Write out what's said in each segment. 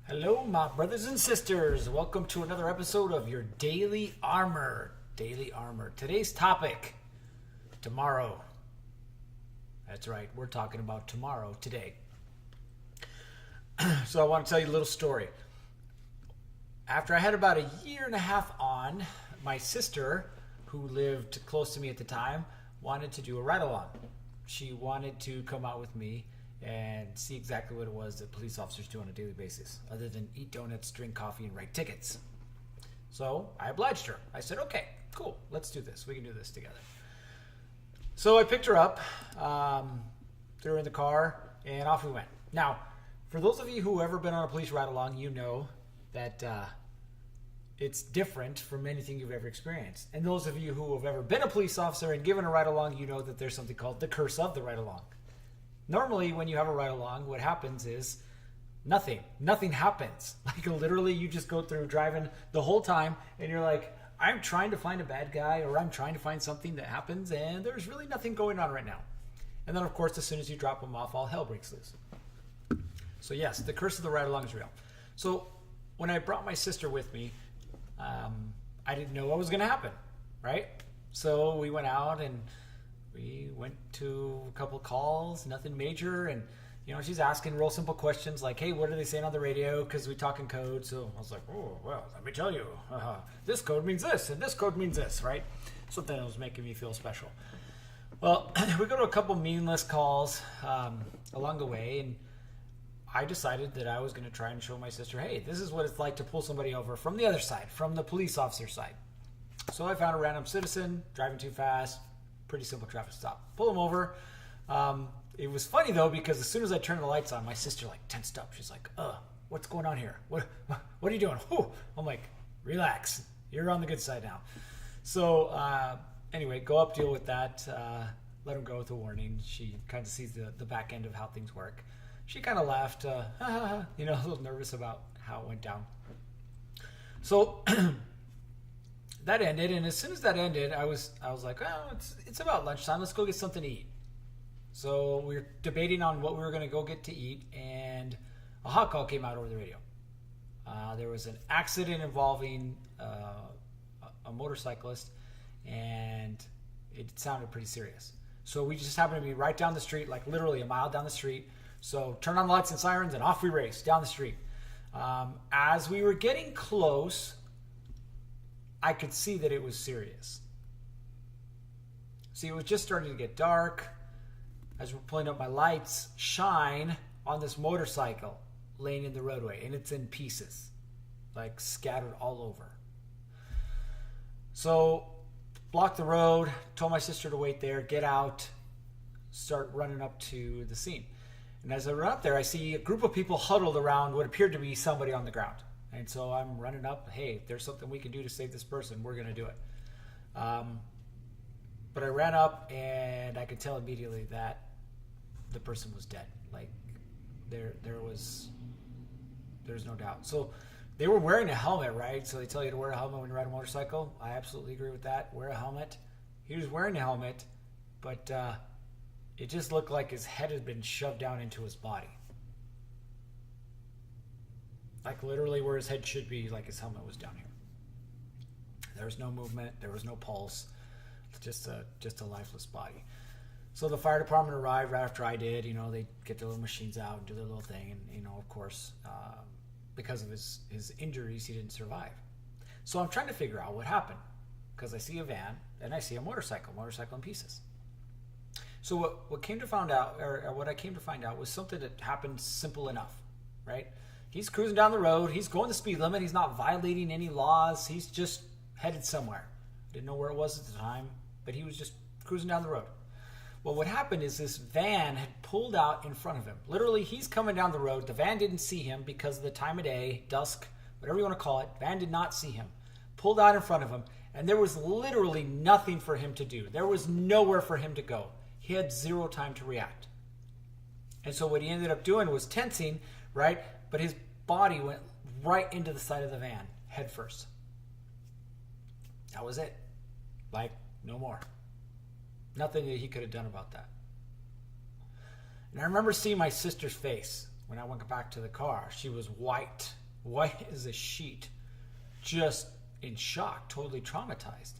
Hello, my brothers and sisters. Welcome to another episode of your Daily Armor. Daily Armor. Today's topic, tomorrow. That's right, we're talking about tomorrow, today. So I want to tell you a little story. After I had about a year and a half on, my sister, who lived close to me at the time, wanted to do a ride-along. She wanted to come out with me and see exactly what it was that police officers do on a daily basis, other than eat donuts, drink coffee, and write tickets. So I obliged her. I said, okay, cool, let's do this. We can do this together. So I picked her up, threw her in the car, and off we went. Now, for those of you who have ever been on a police ride-along, you know that it's different from anything you've ever experienced. And those of you who have ever been a police officer and given a ride-along, you know that there's something called the curse of the ride-along. Normally, when you have a ride-along, what happens is nothing. Nothing happens. Like, literally, you just go through driving the whole time, and you're like, I'm trying to find a bad guy, or I'm trying to find something that happens, and there's really nothing going on right now. And then, of course, as soon as you drop them off, all hell breaks loose. So, yes, the curse of the ride-along is real. So, when I brought my sister with me, I didn't know what was going to happen, right? So, we went out, and we went to a couple calls, nothing major, and she's asking real simple questions like, hey, what are they saying on the radio? Because we talk in code. So I was like, oh, well, let me tell you, this code means this, and this code means this, right? Something that was making me feel special. Well, we go to a couple meaningless calls along the way, and I decided that I was going to try and show my sister, hey, this is what it's like to pull somebody over from the other side, from the police officer side. So I found a random citizen driving too fast. Pretty simple traffic stop. Pull him over. It was funny though, because as soon as I turned the lights on, my sister tensed up. She's like, what's going on here? What are you doing? Whew. I'm like, relax. You're on the good side now. So anyway, go up, deal with that. Let him go with a warning. She kind of sees the back end of how things work. She kind of laughed, a little nervous about how it went down. So that ended, and as soon as that ended, I was like, oh, it's about lunchtime. Let's go get something to eat. So we were debating on what we were going to go get to eat, and a hot call came out over the radio. There was an accident involving a motorcyclist, and it sounded pretty serious. So we just happened to be right down the street, like literally a mile down the street. So turn on the lights and sirens, and off we raced down the street. As we were getting close, I could see that it was serious. See, it was just starting to get dark. As we're pulling up, my lights shine on this motorcycle laying in the roadway, and it's in pieces, like scattered all over. So, blocked the road, told my sister to wait there, get out, start running up to the scene. And as I run up there, I see a group of people huddled around what appeared to be somebody on the ground. And so I'm running up, hey, if there's something we can do to save this person, we're going to do it. But I ran up, and I could tell immediately that the person was dead. Like, there's no doubt. So they were wearing a helmet, right? So they tell you to wear a helmet when you ride a motorcycle. I absolutely agree with that. Wear a helmet. He was wearing a helmet, but it just looked like his head had been shoved down into his body. Like literally where his head should be, like his helmet was down here. There was no movement. There was no pulse. Just a lifeless body. So the fire department arrived right after I did. They get their little machines out and do their little thing. And, of course, because of his injuries, he didn't survive. So I'm trying to figure out what happened. Because I see a van and I see a motorcycle in pieces. So what I came to find out was something that happened simple enough, right? He's cruising down the road. He's going the speed limit. He's not violating any laws. He's just headed somewhere. Didn't know where it was at the time, but he was just cruising down the road. Well, what happened is this van had pulled out in front of him. Literally, he's coming down the road. The van didn't see him because of the time of day, dusk, whatever you want to call it. Van did not see him. Pulled out in front of him, and there was literally nothing for him to do. There was nowhere for him to go. He had zero time to react. And so what he ended up doing was tensing, right? But his body went right into the side of the van, head first. That was it. Like, no more. Nothing that he could have done about that. And I remember seeing my sister's face When I went back to the car, she was white as a sheet, just in shock, totally traumatized.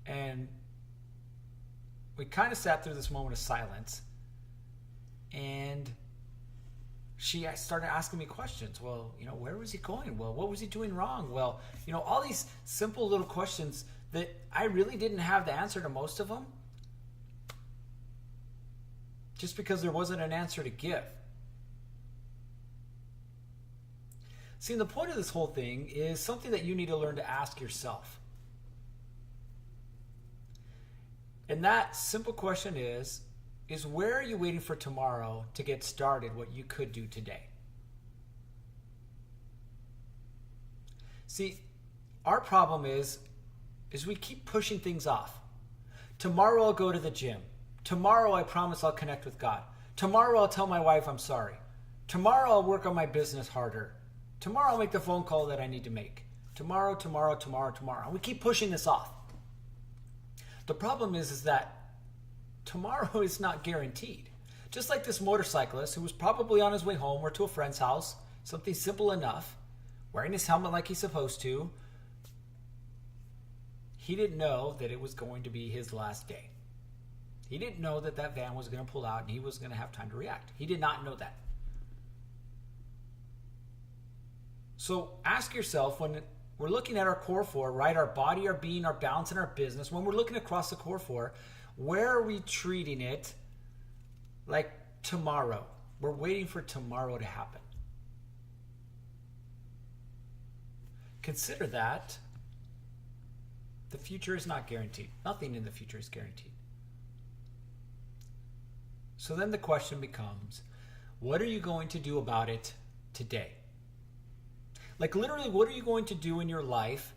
And we kind of sat through this moment of silence, and she started asking me questions. Well, where was he going? Well, what was he doing wrong? Well, all these simple little questions that I really didn't have the answer to most of them, just because there wasn't an answer to give. See, the point of this whole thing is something that you need to learn to ask yourself. And that simple question is where are you waiting for tomorrow to get started what you could do today? See, our problem is we keep pushing things off. Tomorrow I'll go to the gym. Tomorrow I promise I'll connect with God. Tomorrow I'll tell my wife I'm sorry. Tomorrow I'll work on my business harder. Tomorrow I'll make the phone call that I need to make. Tomorrow. And we keep pushing this off. The problem is that tomorrow is not guaranteed. Just like this motorcyclist who was probably on his way home or to a friend's house, something simple enough, wearing his helmet like he's supposed to, he didn't know that it was going to be his last day. He didn't know that that van was going to pull out and he was going to have time to react. He did not know that. So ask yourself, when we're looking at our core four, right? Our body, our being, our balance, and our business. When we're looking across the core four, where are we treating it like tomorrow? We're waiting for tomorrow to happen. Consider that the future is not guaranteed. Nothing in the future is guaranteed. So then the question becomes, what are you going to do about it today? Like literally, what are you going to do in your life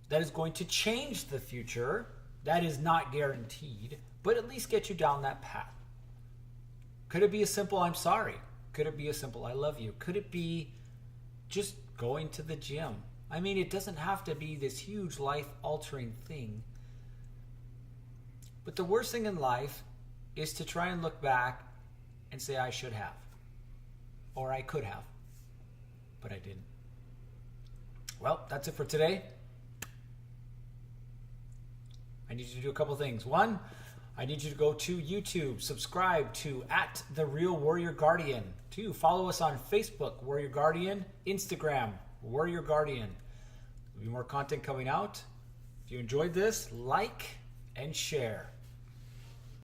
that is going to change the future? That is not guaranteed, but at least get you down that path. Could it be a simple I'm sorry? Could it be a simple I love you? Could it be just going to the gym? I mean, it doesn't have to be this huge life-altering thing. But the worst thing in life is to try and look back and say I should have, or I could have, but I didn't. Well, that's it for today. I need you to do a couple things. One, I need you to go to YouTube, subscribe to @TheRealWarriorGuardian. Two, follow us on Facebook, Warrior Guardian, Instagram, Warrior Guardian. There'll be more content coming out. If you enjoyed this, like and share.